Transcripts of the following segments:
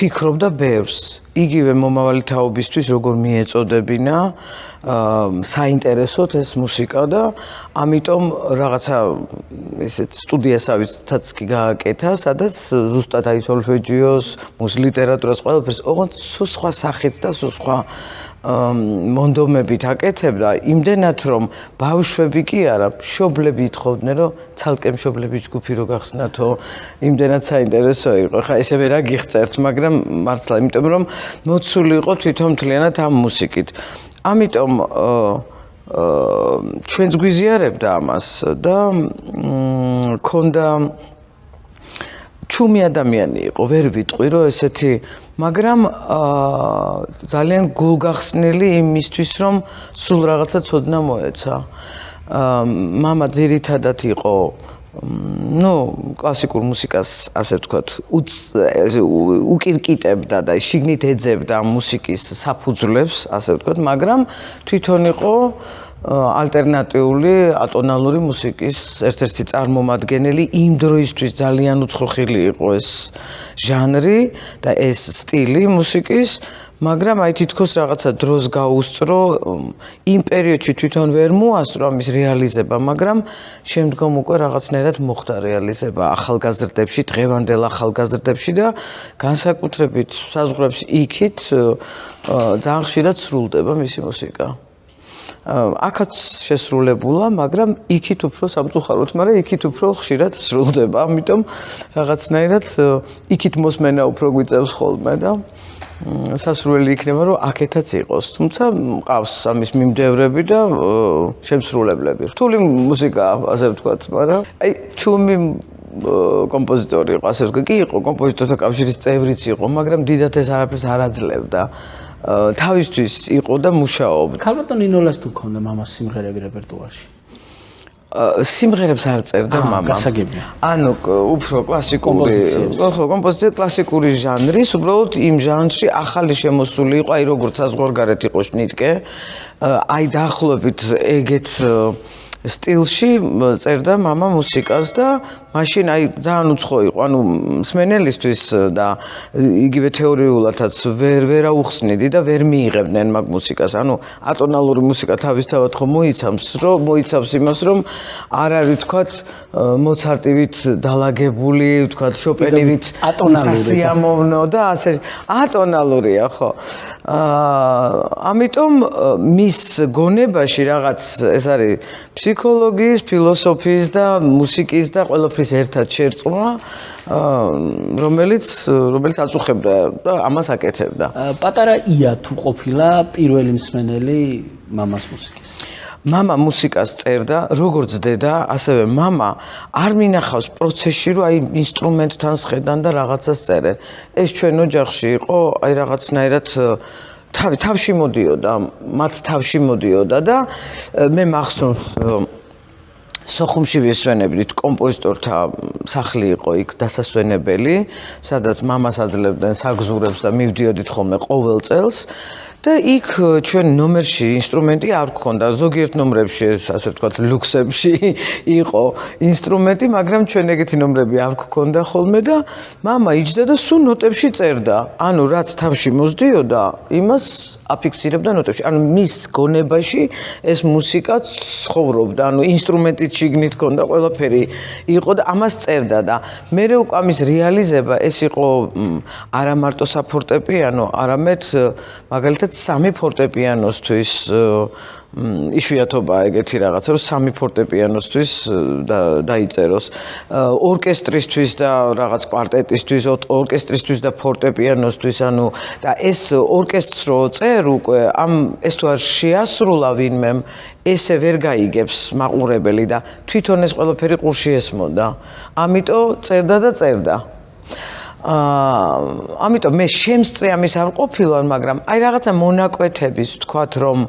ფიქრობდა ბევრს. იგივე მომავალი თაობისთვის როგორ მიეწოდებინა საინტერესოდ ეს მუსიკა და ამიტომ რაღაცა ესეთ სტუდიასავიცაც კი გააკეთა, სადაც ზუსტად აი სოლფეჯიოს, ლიტერატურას ყველაფერს ოღონდ სულ სხვა სახით და სულ სხვა მონდომებით აკეთებდა, იმდენად რომ ბავშვები კი არა, მშობლები ითხოვდნენ, რომ ცალკე მშობლები ჯგუფი რო გახსნათო, იმდენად საინტერესო იყო. ხა ესევე რა გიხწერთ, მაგრამ მართლა, იმიტომ რომ მოცული იყო თვითონ მთლიანად ამ მუსიკით. ამიტომ ჩვენც გვიზიარებდა ამას და ქონდა ჩუმი ადამიანი იყო, ვერ ვიტყვი რომ ესეთი, მაგრამ ძალიან გულგახსნილი იმისთვის რომ სულ რაღაცა ცოდნა მოეცა. მამა ძირითადად იყო კლასიკურ მუსიკას, ასე ვთქვათ, უკირკიტებდა და შიგნით ეძებდა მუსიკის საფუძვლებს, ასე ვთქვათ, მაგრამ თვითონ იყო ალტერნატიული ატონალური მუსიკის ერთ-ერთი წარმომადგენელი. იმ დროისთვის ძალიან უცხოხილი იყო ეს ჟანრი და ეს სტილი მუსიკის, მაგრამ აი თითქოს რაღაცა დროს გაუსწრო, იმ პერიოდში თვითონ ვერ მოასწრო ამის რეალიზება, მაგრამ შემდგომ უკვე რაღაცნაირად მოხდა რეალიზება ახალგაზრდებში, დღევანდელ ახალგაზრდებში და განსაკუთრებით საზღვრებს იქით ძალიან ხშირად სრულდება მისი მუსიკა. აქაც შესრულებულა, მაგრამ იქით უფრო სამწუხაროდ, მაგრამ იქით უფრო ხშირად სრულდება, ამიტომ რაღაცნაირად იქით მოსმენა უფრო გვიწევს ხოლმე და სასურველი იქნება, რომ აქეთაც იყოს. თუმცა მყავს ამის მიმდევრები და შემსრულებლები. რთული მუსიკაა, ასე ვთქვათ, მაგრამ აი ჩუმი კომპოზიტორი იყო, ასე ვთქვათ, კი იყო კომპოზიტორთა კავშირის წევრიც იყო, მაგრამ დიდად ეს არაფერს არ აძლევდა. თავისთვის იყო და მუშაობდა. ქალბატონ ნინოლას თუ ქონდა მამას სიმღერები რეპერტუარში? სიმღერებს არ წერდა მამა. გასაგებია. ანუ უფრო კლასიკური, კომპოზიცია კლასიკური ჟანრის, უბრალოდ იმ ჟანრში ახალი შემოსული იყო, აი როგორც საზღვარგარეთ იყო შნიტკე, აი დაახლოებით ეგეთ სტილში წერდა მამა მუსიკას და მაშინ აი ძალიან უცხო იყო, ანუ მსმენელისთვის და იგივე თეორიულადაც ვერ აუხსნიდი და ვერ მიიღებდნენ მაგ მუსიკას. ანუ ატონალური მუსიკა თავისთავად ხომ მოიცავს იმას, რომ არ არის ვთქვათ მოცარტივით დალაგებული, ვთქვათ შოპენივით სასიამოვნო და ასე ატონალურია, ხო. ამიტომ მის გონებაში რაღაც ეს არის ფსიქოლოგიის, ფილოსოფიის და მუსიკის და ყველაფრის ერთად შერწყმა, რომელიც აწუხებდა და ამას აკეთებდა. პატარა ია თუ ყოფილა პირველი მსმენელი მამას მუსიკის? მამა მუსიკას წერდა, როგორც დედა, ასევე მამა არ მინახავს პროცესში, რომ აი ინსტრუმენტთან სხედან და რაღაცას წერენ. ეს ჩვენ ოჯახში იყო, აი რაღაცნაირად თავში მოდიოდა, მათ თავში მოდიოდა და მე მახსოვს სოხუმში ვისვენებდით, კომპოზიტორთა სახლი იყო იქ დასასვენებელი, სადაც მამას აძლევდნენ საგზურებს და მივდიოდით ხოლმე ყოველ წელს და იქ ჩვენ ნომერში ინსტრუმენტი არ გქონდა, ზოგიერთ ნომრებში, ასე ვთქვათ, ლუქსებში იყო ინსტრუმენტი, მაგრამ ჩვენ ეგეთი ნომრები არ გქონდა ხოლმე და მამა იჯდა და სულ ნოტებში წერდა. ანუ რაც თავში მოსდიოდა, იმას აფიქსირებდა ნოტებში. ანუ მის გონებაში ეს მუსიკა ცხოვრობდა, ანუ ინსტრუმენტით შიგნით ქონდა, ყველაფერი იყო და ამას წერდა და მერე უკვე ამის რეალიზება ეს იყო არა მარტო საფორტეპიანო, არამედ მაგალითად სამი ფორტეპიანოსთვის იშვიათობაა ეგეთი რაღაცა, რომ სამი ფორტეპიანოსთვის დაიწეროს. ორკესტრისთვის და რაღაც კვარტეტისთვის, ორკესტრისთვის და ფორტეპიანოსთვის, ანუ და ეს ორკესტრს რო წერ უკვე, ეს თუ არ შეასრულა ვინმემ, ესე ვერ გაიგებს მაყურებელი და თვითონ ეს ყველაფერი ყურში ესმოდა. ამიტომ წერდა და წერდა. ამიტომ მე შემსწრე ამის არ ყოფილვარ, მაგრამ აი რაღაცა მონაკვეთების ვთქვათ, რომ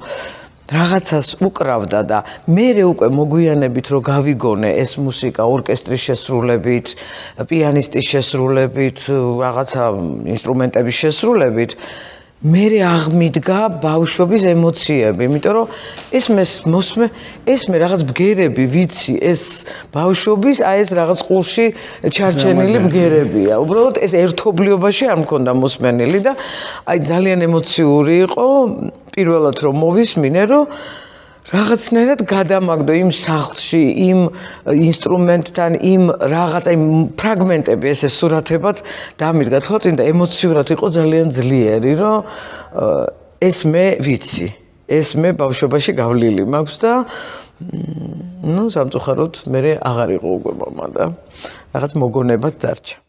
რაღაცას უკრავდა და მერე უკვე მოგვიანებით რომ გავიგონე ეს მუსიკა ორკესტრის შესრულებით, პიანისტის შესრულებით, რაღაცა ინსტრუმენტების შესრულებით, მე აღმიდგა ბავშვობის ემოციები, იმიტომ რომ ეს მე რაღაც ბგერები ვიცი, ეს ბავშვობის, ეს რაღაც ყურში ჩარჩენილი ბგერებია. უბრალოდ ეს ერთობლიობაში არ მქონდა მოსმენილი და ძალიან ემოციური იყო პირველად რომ მოვისმინე, რომ რაღაცნაირად გადამაგდო იმ სახლში, იმ ინსტრუმენტთან, იმ რაღაც ფრაგმენტები ესე სურათებად დამიდგა თვალწინ და ემოციურად იყო ძალიან ძლიერი, რომ ეს მე ვიცი, ეს მე ბავშვობაში გავლილი მაქვს და სამწუხაროდ მე აღარ იყო უკვე მამა და რაღაც მოგონებად დარჩა.